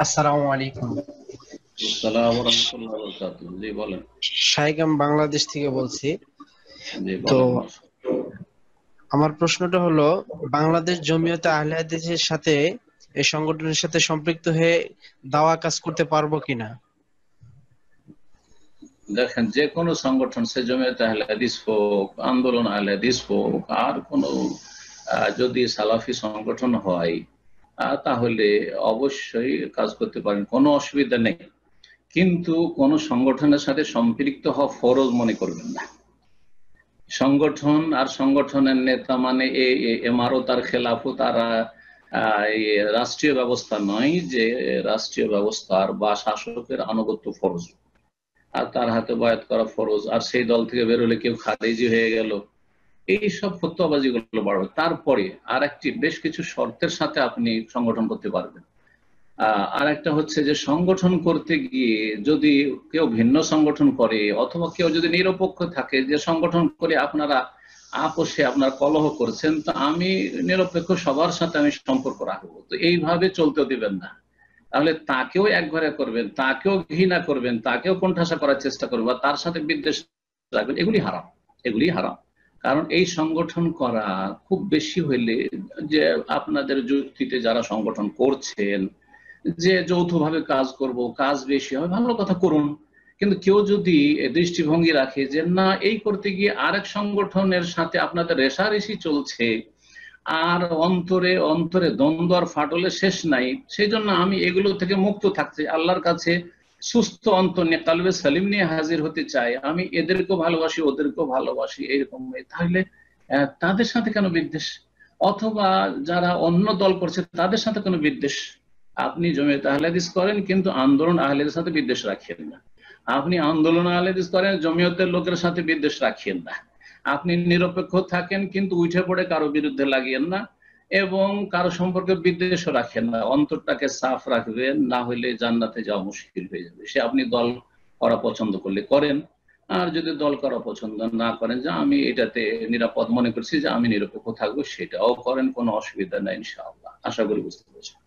আসসালামু আলাইকুম। আসসালামু রাহমাতুল্লাহি ওয়া বারাকাতুহু। জি বলেন। শাইখ, আমি বাংলাদেশ থেকে বলছি। জি তো বলেন। আমার প্রশ্নটা হলো, বাংলাদেশ জমিয়তে আহলে হাদিসের সাথে এই সংগঠনের সাথে সম্পৃক্ত হয়ে দাওয়া কাজ করতে পারবো কিনা? দেখেন, যে কোনো সংগঠন, সে জমিয়ত আহলে হাদিস হোক, আন্দোলন আহলে হাদিস হোক, আর কোনো যদি সালাফি সংগঠন হয়, তাহলে অবশ্যই কাজ করতে পারেন, কোনো অসুবিধা নেই। কিন্তু কোন সংগঠনের সাথে সম্পৃক্ত হওয়া ফরজ মনে করবেন না। সংগঠন আর সংগঠনের নেতা মানে এমারত আর খেলাফত আর রাষ্ট্রীয় ব্যবস্থা নয় যে রাষ্ট্রীয় ব্যবস্থার বা শাসকের আনুগত্য ফরজ আর তার হাতে বায়াত করা ফরজ, আর সেই দল থেকে বেরোলে কেউ খারিজি হয়ে গেল, এই সব ফতোয়াবাজি গুলো বাড়বে। তারপরে আর একটি বেশ কিছু শর্তের সাথে আপনি সংগঠন করতে পারবেন। আর একটা হচ্ছে যে সংগঠন করতে গিয়ে যদি কেউ ভিন্ন সংগঠন করে অথবা কেউ যদি নিরপেক্ষ থাকে, যে সংগঠন করে আপনারা আপোষে আপনার কলহ করছেন, তো আমি নিরপেক্ষ, সবার সাথে আমি সম্পর্ক রাখবো, তো এইভাবে চলতেও দিবেন না। তাহলে তাকেও একঘরে করবেন, তাকেও ঘৃণা করবেন, তাকেও কোণঠাসা করার চেষ্টা করবেন বা তার সাথে বিদ্বেষ রাখবেন, এগুলি হারাম। এগুলি হারাম। কারণ এই সংগঠন করা খুব বেশি হইলে, যে আপনাদের যুক্তিতে যারা সংগঠন করছেন যে যৌথভাবে কাজ করব, কাজ বেশি হবে, ভালো কথা, করুন। কিন্তু কেউ যদি দৃষ্টিভঙ্গি রাখে যে না, এই করতে গিয়ে আরেক সংগঠনের সাথে আপনাদের রেষারেষি চলছে, আর অন্তরে অন্তরে দ্বন্দ্ব আর ফাটলে শেষ নাই, সেই জন্য আমি এগুলো থেকে মুক্ত থাকতে আল্লাহর কাছে সুস্থ অন্তর নিয়ে, কালবে সালিম নিয়ে হাজির হতে চাই, আমি এদেরকেও ভালোবাসি ওদেরকেও ভালোবাসি, এইরকম। তাহলে তাদের সাথে কেন বিদ্বেষ? অথবা যারা অন্য দল করছে তাদের সাথে কোনো বিদ্বেষ? আপনি জমিয়ত আহলে হাদিস করেন কিন্তু আন্দোলন আহলে হাদিসের সাথে বিদ্বেষ রাখেন না। আপনি আন্দোলন আহলে হাদিস করেন, জমিয়তের লোকের সাথে বিদ্বেষ রাখেন না। আপনি নিরপেক্ষ থাকেন কিন্তু উঠে পড়ে কারো বিরুদ্ধে লাগিয়েন না, এবং কারো সম্পর্কে বিদ্বেষও রাখেন না। অন্তরটাকে সাফ রাখবেন, না হলে জান্নাতে যাওয়া মুশকিল হয়ে যাবে। সে আপনি দল করা পছন্দ করলে করেন, আর যদি দল করা পছন্দ না করেন, যে আমি এটাতে নিরাপদ মনে করছি যে আমি নিরপেক্ষ থাকবো, সেটাও করেন, কোনো অসুবিধা নাই ইনশাআল্লাহ। আশা করি বুঝতে পেরেছেন।